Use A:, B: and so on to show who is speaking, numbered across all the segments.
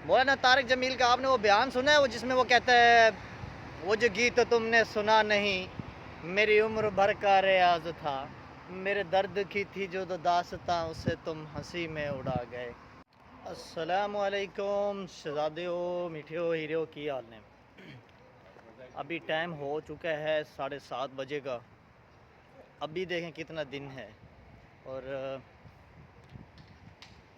A: मौलाना तारिक जमील का आपने वो बयान सुना है, वो जिसमें वो कहता है, वो जो गीत तुमने सुना नहीं, मेरी उम्र भर का रियाज था, मेरे दर्द की थी जो तो दास्तां, उसे तुम हंसी में उड़ा गए। अस्सलामु अलैकुम शहजादियो, मीठियो, हीरो की हाल ने। अभी टाइम हो चुका है 7:30 बजे का। अभी देखें कितना दिन है। और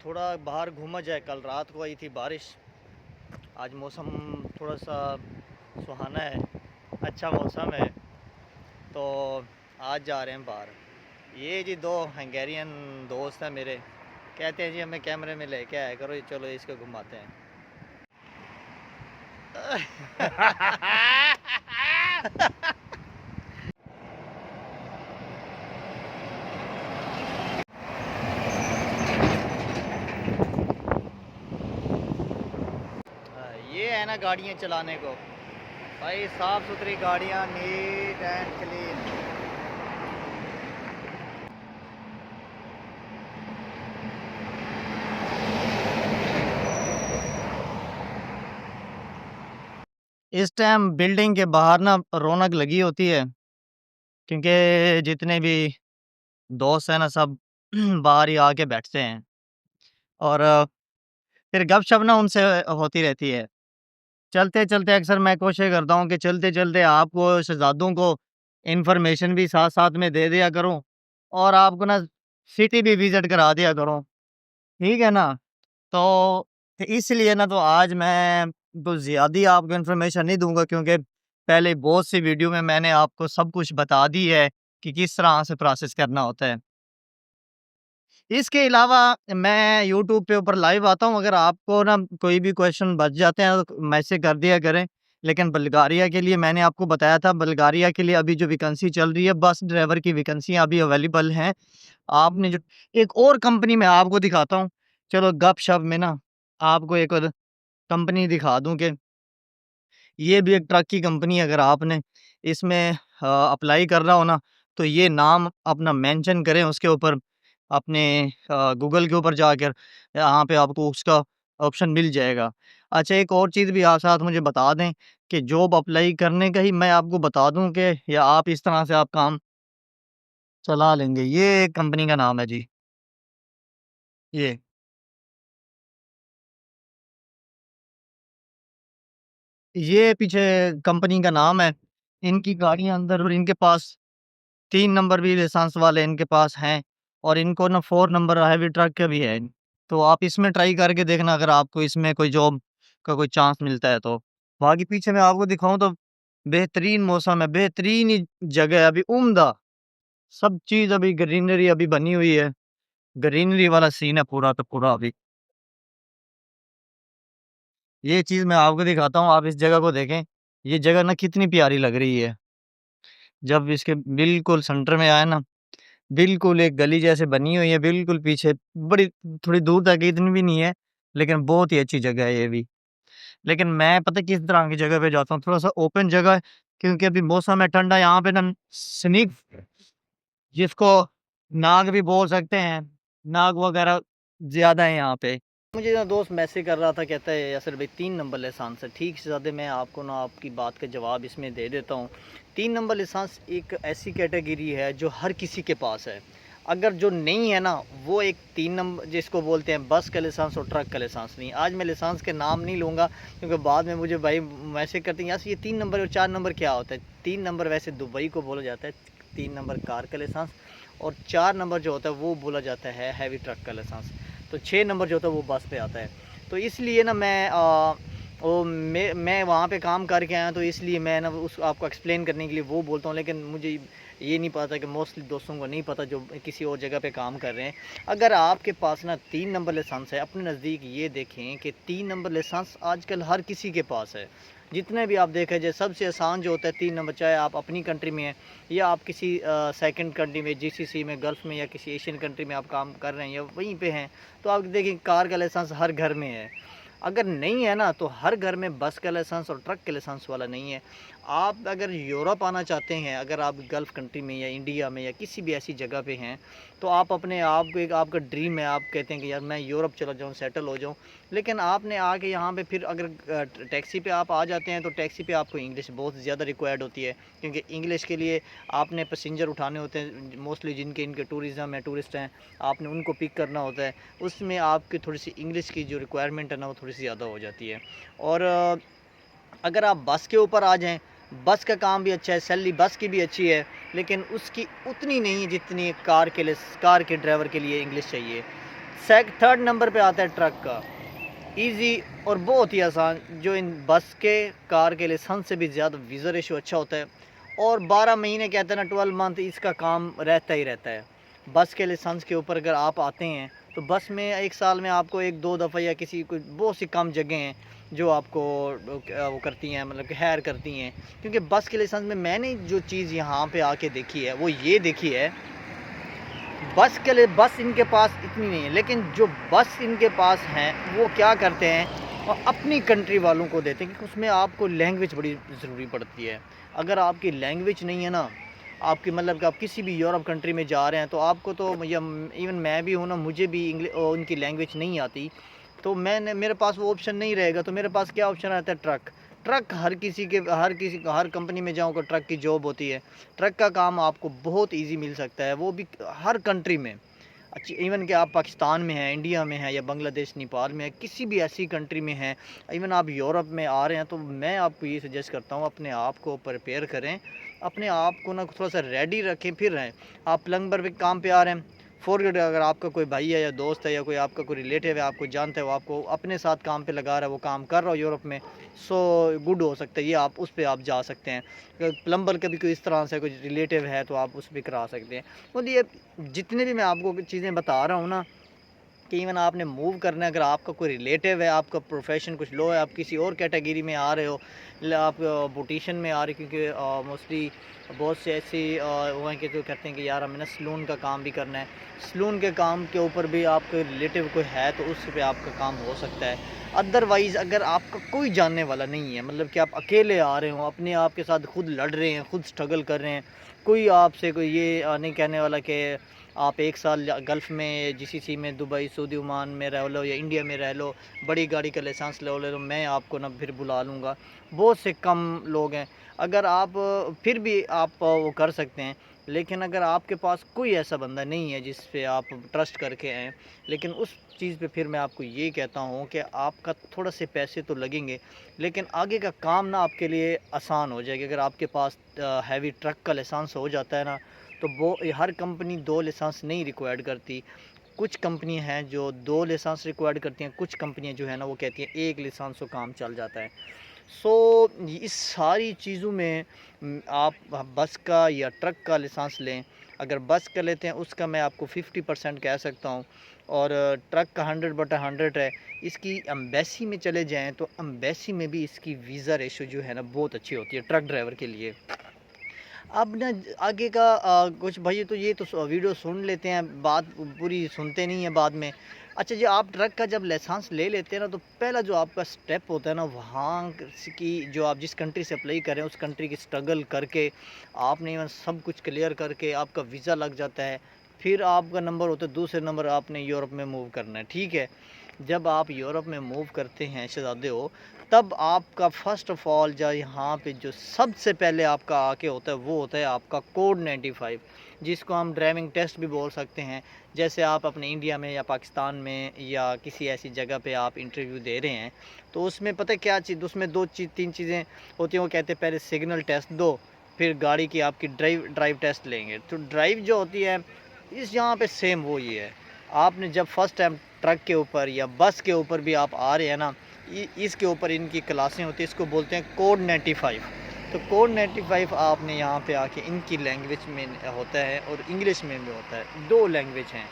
A: थोड़ा बाहर घूमा जाए। कल रात को आई थी बारिश, आज मौसम थोड़ा सा सुहाना है, अच्छा मौसम है, तो आज जा रहे हैं बाहर। ये जी दो हंगेरियन दोस्त हैं मेरे, कहते हैं जी हमें कैमरे में लेके आया करो, चलो इसको घुमाते हैं। ये है ना गाड़ियाँ चलाने को भाई, साफ़ सुथरी गाड़ियाँ, नीट एंड क्लीन। इस टाइम बिल्डिंग के बाहर ना रौनक लगी होती है, क्योंकि जितने भी दोस्त हैं ना सब बाहर ही आके बैठते हैं, और फिर गपशप ना उनसे होती रहती है। चलते-चलते अक्सर मैं कोशिश करता हूँ कि चलते-चलते आपको शहज़ादों को इन्फॉर्मेशन भी साथ-साथ में दे दिया करूँ, और आपको ना सिटी भी विज़िट करा दिया करूँ, ठीक है ना? तो इसलिए ना तो आज मैं कुछ ज़्यादा ही आपको इन्फॉर्मेशन नहीं दूँगा, क्योंकि पहले बहुत सी वीडियो में मैंने आपको सब कुछ बता दी है कि किस तरह से प्रोसेस करना होता है। इसके अलावा मैं यूट्यूब पे ऊपर लाइव आता हूँ, अगर आपको ना कोई भी क्वेश्चन बच जाते हैं तो मैसेज कर दिया करें। लेकिन बल्गारिया के लिए मैंने आपको बताया था, बल्गारिया के लिए अभी जो वैकेंसी चल रही है, बस ड्राइवर की वैकेंसियाँ अभी अवेलेबल हैं। आपने जो एक और कंपनी मैं आपको दिखाता हूँ, चलो गप-शप में ना आपको एक और कंपनी दिखा दूँ कि ये भी एक ट्रक की कंपनी है। अगर आपने इसमें अप्लाई करना हो ना, तो ये नाम अपना मेंशन करें उसके ऊपर, अपने गूगल के ऊपर जाकर यहाँ पे आपको उसका ऑप्शन मिल जाएगा। अच्छा, एक और चीज़ भी आप साथ मुझे बता दें कि जॉब अप्लाई करने का ही मैं आपको बता दूँ कि या आप इस तरह से आप काम चला लेंगे। ये कंपनी का नाम है जी, ये। ये पीछे कंपनी का नाम है। इनकी गाड़ियाँ अंदर, और इनके पास 3 नंबर भी लाइसेंस वाले इनके पास हैं, और इनको ना 4 नंबर हैवी ट्रक के भी हैं। तो आप इसमें ट्राई करके देखना, अगर आपको इसमें कोई जॉब का कोई चांस मिलता है तो। बाकी पीछे मैं आपको दिखाऊँ तो बेहतरीन मौसम है, बेहतरीन ही जगह है, अभी उम्दा, सब चीज़ अभी ग्रीनरी अभी बनी हुई है। ग्रीनरी वाला सीन है पूरा का पूरा अभी। ये चीज़ मैं आपको दिखाता हूँ, आप इस जगह को देखें। ये जगह ना कितनी प्यारी लग रही है। जब इसके बिल्कुल सेंटर में आए ना, बिल्कुल एक गली जैसे बनी हुई है, बिल्कुल पीछे बड़ी थोड़ी दूर तक है, इतनी भी नहीं है, लेकिन बहुत ही अच्छी जगह है ये भी। लेकिन मैं पता है किस तरह की जगह पे जाता हूँ, थोड़ा-सा ओपन जगह है, क्योंकि अभी मौसम है ठंडा, यहाँ पे ना स्नेक, जिसको नाग भी बोल सकते हैं, नाग वगैरह ज़्यादा है यहाँ पे। मुझे ना दोस्त मैसेज कर रहा था, कहता है यासिर भाई 3 नंबर लाइसेंस है। ठीक शहज़ादे, मैं आपको ना आपकी बात का जवाब इसमें दे देता हूँ। 3 नंबर लाइसेंस एक ऐसी कैटेगरी है जो हर किसी के पास है। अगर जो नहीं है ना, वो एक 3 नंबर जिसको बोलते हैं बस का लाइसेंस और ट्रक का लाइसेंस नहीं। आज मैं लाइसेंस के नाम नहीं लूँगा, क्योंकि बाद में मुझे भाई मैसेज करते हैं यार ये 3 नंबर और 4 नंबर क्या होता है। 3 नंबर वैसे दुबई को बोला जाता है, 3 नंबर कार का लाइसेंस, और 4 नंबर जो होता है वो बोला जाता है हैवी ट्रक का लाइसेंस। तो 6 नंबर जो होता है वो बस पे आता है। तो इसलिए ना मैं वहाँ पे काम करके आया, तो इसलिए मैं ना उस आपको एक्सप्लेन करने के लिए वो बोलता हूँ। लेकिन मुझे ये नहीं पता कि मोस्टली दोस्तों को नहीं पता जो किसी और जगह पे काम कर रहे हैं। अगर आपके पास ना 3 नंबर लाइसेंस है, अपने नज़दीक ये देखें कि 3 नंबर लाइसेंस आजकल हर किसी के पास है। जितने भी आप देखा जाए, सबसे आसान जो होता है 3 नंबर, चाहे आप अपनी कंट्री में हैं या आप किसी सेकंड कंट्री में, जीसीसी में, गल्फ़ में, या किसी एशियन कंट्री में आप काम कर रहे हैं या वहीं पे हैं, तो आप देखिए कार का लाइसेंस हर घर में है। अगर नहीं है ना, तो हर घर में बस का लाइसेंस और ट्रक के लाइसेंस वाला नहीं है। आप अगर यूरोप आना चाहते हैं, अगर आप गल्फ़ कंट्री में या इंडिया में या किसी भी ऐसी जगह पे हैं, तो आप अपने आप को एक आपका ड्रीम है, आप कहते हैं कि यार मैं यूरोप चला जाऊँ, सेटल हो जाऊँ। लेकिन आपने आके यहाँ पे फिर अगर टैक्सी पे आप आ जाते हैं, तो टैक्सी पे आपको इंग्लिश बहुत ज़्यादा रिक्वायर्ड होती है, क्योंकि इंग्लिश के लिए आपने पैसेंजर उठाने होते हैं, मोस्टली जिनके इनके टूरिज़्म है, टूरिस्ट हैं, आपने उनको पिक करना होता है। उसमें आपकी थोड़ी-सी इंग्लिश की जो रिक्वायरमेंट है ना, वो थोड़ी-सी ज़्यादा हो जाती है। और अगर आप बस के ऊपर आ जाएँ, बस का काम भी अच्छा है, सैलरी बस की भी अच्छी है, लेकिन उसकी उतनी नहीं है जितनी कार के ड्राइवर के लिए इंग्लिश चाहिए। थर्ड नंबर पे आता है ट्रक का। ईज़ी और बहुत ही आसान, जो इन बस के, कार के लाइसेंस से भी ज़्यादा वीज़ा रेशियो अच्छा होता है, और 12 महीने कहते हैं ना, 12 मंथ इसका काम रहता ही रहता है। बस के लाइसेंस के ऊपर अगर आप आते हैं, तो बस में 1 साल में आपको 1-2 दफ़ा या किसी कोई बहुत सी कम जगह हैं जो आपको वो करती हैं, मतलब कि हायर करती हैं। क्योंकि बस के लाइसेंस में मैंने जो चीज़ यहाँ पे आके देखी है, वो ये देखी है, बस के लिए बस इनके पास इतनी नहीं है, लेकिन जो बस इनके पास हैं, वो क्या करते हैं और अपनी कंट्री वालों को देते हैं, क्योंकि उसमें आपको लैंग्वेज बड़ी ज़रूरी पड़ती है। अगर आपकी लैंग्वेज नहीं है ना, आपकी मतलब कि आप किसी भी यूरोप कंट्री में जा रहे हैं, तो आपको तो या इवन मैं भी हूँ ना, मुझे भी उनकी लैंग्वेज नहीं आती, तो मेरे पास वो ऑप्शन नहीं रहेगा। तो मेरे पास क्या ऑप्शन रहता है? ट्रक। ट्रक हर कंपनी में जाऊँ, तो ट्रक की जॉब होती है। ट्रक का काम आपको बहुत ईज़ी मिल सकता है, वो भी हर कंट्री में। अच्छी, इवन कि आप पाकिस्तान में हैं, इंडिया में हैं, या बांग्लादेश, नेपाल में हैं, किसी भी ऐसी कंट्री में हैं, इवन आप यूरोप में आ रहे हैं, तो मैं आपको ये सजेस्ट करता हूँ, अपने आप को प्रिपेयर करें, अपने आप को ना थोड़ा सा रेडी रखें, फिर रहें। आप प्लम्बर पे काम पे आ रहे हैं, फॉरगेट, अगर आपका कोई भाई है या दोस्त है या कोई आपका कोई रिलेटिव है, आपको जानता है, वो आपको अपने साथ काम पे लगा रहा है, वो काम कर रहा हो यूरोप में, सो गुड हो सकता है ये, आप उस पर आप जा सकते हैं। प्लम्बर का भी कोई इस तरह से कोई रिलेटिव है, तो आप उस पर करा सकते हैं। मतलब ये जितने भी मैं आपको चीज़ें बता रहा हूँ ना, कि इवन आपने मूव करना है, अगर आपका कोई रिलेटिव है, आपका प्रोफेशन कुछ लो है, आप किसी और कैटेगरी में आ रहे हो, आप ब्यूटिशियन में आ रहे, क्योंकि मोस्टली बहुत से ऐसे वो हैं कि जो कहते हैं कि यार हमें ना सलून का काम भी करना है। सलून के काम के ऊपर भी आपके रिलेटिव कोई है, तो उस पे आपका काम हो सकता है। अदरवाइज़ अगर आपका कोई जानने वाला नहीं है, मतलब कि आप अकेले आ रहे हो, अपने आप के साथ खुद लड़ रहे हैं, खुद स्ट्रगल कर रहे हैं, कोई आपसे कोई ये नहीं कहने वाला कि आप 1 साल गल्फ़ में, जीसीसी में, दुबई, सऊदी, ओमान में रह लो या इंडिया में रह लो, बड़ी गाड़ी का लाइसेंस ले लो, मैं आपको ना फिर बुला लूँगा। बहुत से कम लोग हैं। अगर आप फिर भी आप वो कर सकते हैं, लेकिन अगर आपके पास कोई ऐसा बंदा नहीं है जिस पे आप ट्रस्ट करके आएँ, लेकिन उस चीज़ पे फिर मैं आपको ये कहता हूँ कि आपका थोड़ा से पैसे तो लगेंगे, लेकिन आगे का काम ना आपके लिए आसान हो जाएगा। अगर आपके पास हैवी ट्रक का लाइसेंस हो जाता है ना, तो वो हर कंपनी 2 लाइसेंस नहीं रिक्वायर्ड करती। कुछ कंपनी हैं जो 2 लाइसेंस रिक्वायर्ड करती हैं, कुछ कंपनियाँ जो है ना, वो कहती हैं 1 लाइसेंस से काम चल जाता है। सो इस सारी चीज़ों में आप बस का या ट्रक का लाइसेंस लें। अगर बस का लेते हैं, उसका मैं आपको 50% कह सकता हूँ, और ट्रक का 100/100 है। इसकी एम्बेसी में चले जाएँ, तो एम्बेसी में भी इसकी वीज़ा रेशियो जो है ना, बहुत अच्छी होती है ट्रक ड्राइवर के लिए। अब ना आगे का कुछ भाई, तो ये तो वीडियो सुन लेते हैं, बात पूरी सुनते नहीं हैं बाद में। अच्छा जी, आप ट्रक का जब लाइसेंस ले लेते हैं ना, तो पहला जो आपका स्टेप होता है ना, वहाँ की जो आप जिस कंट्री से अप्लाई कर रहे हैं, उस कंट्री की स्ट्रगल करके आपने इवन सब कुछ क्लियर करके आपका वीज़ा लग जाता है। फिर आपका नंबर होता है, दूसरे नंबर आपने यूरोप में मूव करना है, ठीक है। जब आप यूरोप में मूव करते हैं शहज़ादे हो, तब आपका फ़र्स्ट ऑफ़ ऑल जो यहाँ पे जो सबसे पहले आपका आके होता है, वो होता है आपका कोड 95, जिसको हम ड्राइविंग टेस्ट भी बोल सकते हैं। जैसे आप अपने इंडिया में या पाकिस्तान में या किसी ऐसी जगह पे आप इंटरव्यू दे रहे हैं, तो उसमें पता है क्या चीज़, उसमें 3 चीज़ें होती हैं। वो कहते हैं पहले सिग्नल टेस्ट दो, फिर गाड़ी की आपकी ड्राइव टेस्ट लेंगे। तो ड्राइव जो होती है, इस यहाँ पे सेम वो ही है। आपने जब फर्स्ट टाइम ट्रक के ऊपर या बस के ऊपर भी आप आ रहे हैं ना, इसके ऊपर इनकी क्लासें होती हैं, इसको बोलते हैं कोड 95। तो कोड 95 आपने यहाँ पे आके इनकी लैंग्वेज में होता है और इंग्लिश में भी होता है, 2 लैंग्वेज हैं।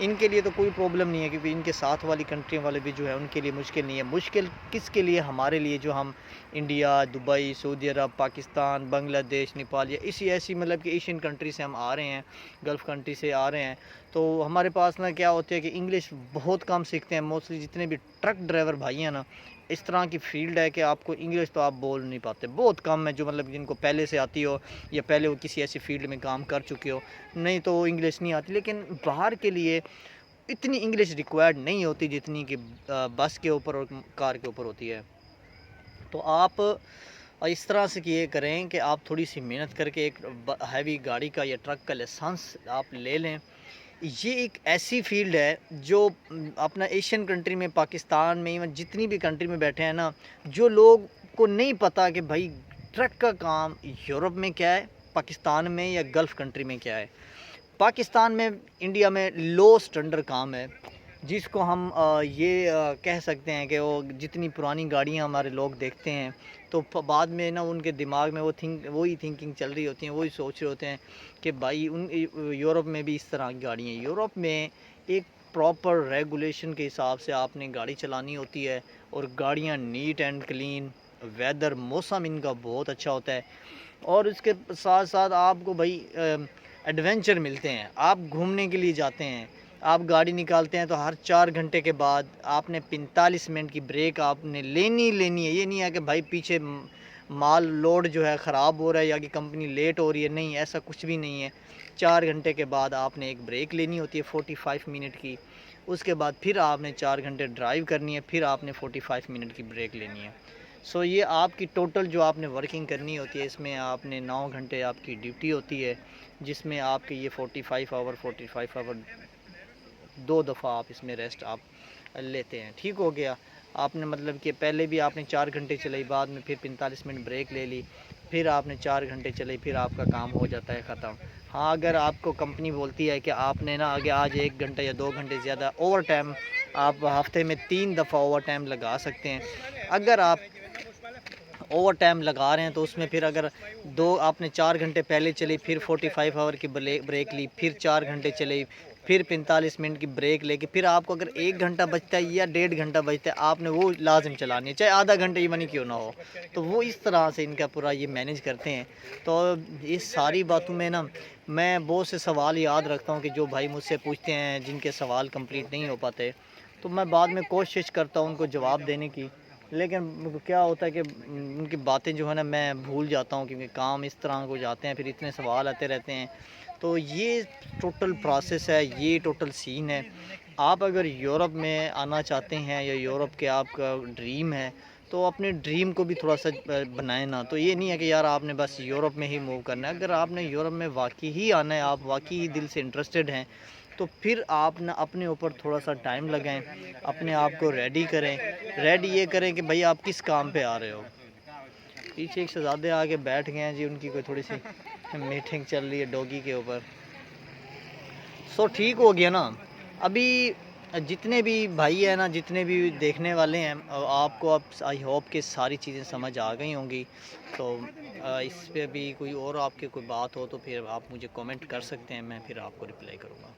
A: इनके लिए तो कोई प्रॉब्लम नहीं है, क्योंकि इनके साथ वाली कंट्री वाले भी जो है, उनके लिए मुश्किल नहीं है। मुश्किल किसके लिए? हमारे लिए, जो हम इंडिया, दुबई, सऊदी अरब, पाकिस्तान, बांग्लादेश, नेपाल या इसी ऐसी मतलब कि एशियन कंट्री से हम आ रहे हैं, गल्फ़ कंट्री से आ रहे हैं, तो हमारे पास ना क्या होता है कि इंग्लिश बहुत कम सीखते हैं। मोस्टली जितने भी ट्रक ड्राइवर भाई हैं ना, इस तरह की फ़ील्ड है कि आपको इंग्लिश तो आप बोल नहीं पाते, बहुत कम है जो मतलब जिनको पहले से आती हो या पहले वो किसी ऐसी फ़ील्ड में काम कर चुके हो, नहीं तो इंग्लिश नहीं आती। लेकिन बाहर के लिए इतनी इंग्लिश रिक्वायर्ड नहीं होती जितनी कि बस के ऊपर और कार के ऊपर होती है। तो आप इस तरह से किए करें कि आप थोड़ी सी मेहनत करके एक हैवी गाड़ी का या ट्रक का लाइसेंस आप ले लें। ये एक ऐसी फ़ील्ड है जो अपना एशियन कंट्री में, पाकिस्तान में, इवन जितनी भी कंट्री में बैठे हैं ना, जो लोग को नहीं पता कि भाई ट्रक का काम यूरोप में क्या है, पाकिस्तान में या गल्फ़ कंट्री में क्या है। पाकिस्तान में, इंडिया में लो स्टैंडर्ड काम है, जिसको हम ये कह सकते हैं कि वो जितनी पुरानी गाड़ियाँ हमारे लोग देखते हैं तो बाद में ना उनके दिमाग में वही थिंकिंग चल रही होती है, वही सोच रहे होते हैं कि भाई उन यूरोप में भी इस तरह की गाड़ियाँ हैं। यूरोप में एक प्रॉपर रेगुलेशन के हिसाब से आपने गाड़ी चलानी होती है और गाड़ियाँ नीट एंड क्लीन, वेदर मौसम इनका बहुत अच्छा होता है और इसके साथ साथ आपको भाई एडवेंचर मिलते हैं। आप घूमने के लिए जाते हैं, आप गाड़ी निकालते हैं तो हर 4 घंटे के बाद आपने 45 मिनट की ब्रेक आपने लेनी है। ये नहीं है कि भाई पीछे माल लोड जो है ख़राब हो रहा है या कि कंपनी लेट हो रही है, नहीं, ऐसा कुछ भी नहीं है। 4 घंटे के बाद आपने एक ब्रेक लेनी होती है 45 मिनट की, उसके बाद फिर आपने 4 घंटे ड्राइव करनी है, फिर आपने 45 मिनट की ब्रेक लेनी है। सो ये आपकी टोटल जो आपने वर्किंग करनी होती है, इसमें आपने 9 घंटे आपकी ड्यूटी होती है, जिसमें आपके ये 45 आवर 2 दफ़ा आप इसमें रेस्ट आप लेते हैं। ठीक हो गया, आपने मतलब कि पहले भी आपने 4 घंटे चलाई, बाद में फिर 45 मिनट ब्रेक ले ली, फिर आपने 4 घंटे चलाई, फिर आपका काम हो जाता है ख़त्म। हाँ, अगर आपको कंपनी बोलती है कि आपने ना आगे आज 1 घंटा या 2 घंटे ज़्यादा ओवर टाइम, आप हफ़्ते में 3 दफ़ा ओवर टाइम लगा सकते हैं। अगर आप ओवर टाइम लगा रहे हैं तो उसमें फिर अगर आपने 4 घंटे पहले चली, फिर 45 आवर की ब्रेक ली, फिर 4 घंटे चली, फिर 45 मिनट की ब्रेक लेके फिर आपको अगर 1 घंटा बचता है या 1.5 घंटा बचता है, आपने वो लाज़िम चलानी है, चाहे आधा घंटे ही बनी क्यों ना हो। तो वो इस तरह से इनका पूरा ये मैनेज करते हैं। तो इस सारी बातों में ना मैं बहुत से सवाल याद रखता हूँ कि जो भाई मुझसे पूछते हैं, जिनके सवाल कंप्लीट नहीं हो पाते, तो मैं बाद में कोशिश करता हूँ उनको जवाब देने की। लेकिन क्या होता है कि उनकी बातें जो है ना मैं भूल जाता हूँ, क्योंकि काम इस तरह हो जाते हैं, फिर इतने सवाल आते रहते हैं। तो ये टोटल प्रोसेस है, ये टोटल सीन है। आप अगर यूरोप में आना चाहते हैं या यूरोप के आपका ड्रीम है, तो अपने ड्रीम को भी थोड़ा सा बनाए ना। तो ये नहीं है कि यार आपने बस यूरोप में ही मूव करना है। अगर आपने यूरोप में वाकई ही आना है, आप वाकई ही दिल से इंटरेस्टेड हैं, तो फिर आप ना अपने ऊपर थोड़ा सा टाइम लगाएं, अपने आप को रेडी करें। रेडी ये करें कि भाई आप किस काम पे आ रहे हो। पीछे एक शहजादे आके बैठ गए हैं जी, उनकी कोई थोड़ी सी मीटिंग चल रही है डॉगी के ऊपर। सो ठीक हो गया ना। अभी जितने भी भाई हैं ना, जितने भी देखने वाले हैं, आपको अब आई होप कि सारी चीज़ें समझ आ गई होंगी। तो इस पे भी कोई और आपके कोई बात हो तो फिर आप मुझे कमेंट कर सकते हैं, मैं फिर आपको रिप्लाई करूँगा।